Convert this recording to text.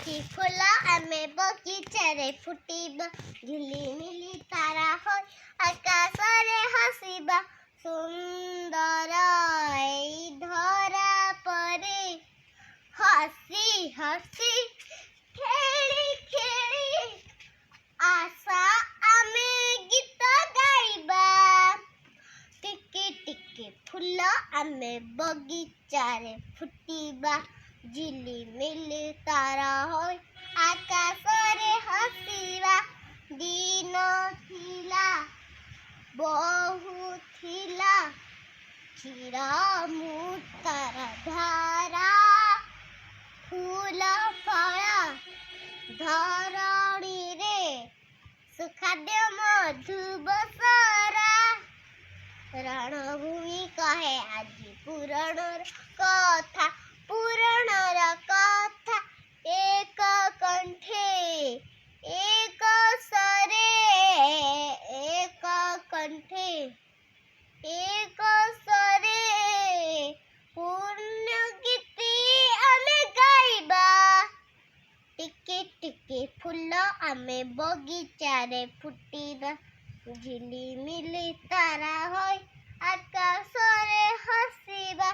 ଟିକି ଫୁଲ ଆମେ ବଗିଚାରେ ଫୁଟିବା, ଝିଲିମିଲି ତାରା ହୋଇ ଆକାଶରେ ହସିବା। ସୁନ୍ଦର ଏଇ ଧରା ପରେ ହସି ହସି ଖେଳି ଖେଳି ଆଶା ଆମେ ଗୀତ ଗାଇବା। ଟିକି ଟିକି ଫୁଲ ଆମେ ବଗିଚାରେ ଫୁଟିବା, ଝିଲିମିଲି ତାରା ହୋଇ ଆକାଶରେ ହସିବା। ଦିନ ଥିଲା ବହୁ ଥିଲା କ୍ଷୀର ମୁକ୍ତର ଧାରା, ଫୁଲ ଫଳ ଧରଣୀରେ ସୁଖାଦ୍ୟ ମଧୁବସରା। ରଣଭୂମି କହେ ଆଜି ପୁରାଣର କଥା, ପୁରାଣର କଥା ଏକ କଣ୍ଠେ ଏକ ସ୍ୱରେ, ଏକ କଣ୍ଠେ ଏକ ସ୍ୱରେ ପୁଣ୍ୟ ଗୀତି ଆମେ ଗାଇବା। ଟିକି ଟିକି ଫୁଲ ଆମେ ବଗିଚାରେ ଫୁଟିବା, ଝିଲିମିଲି ତାରା ହୋଇ ଆକାଶରେ ହସିବା।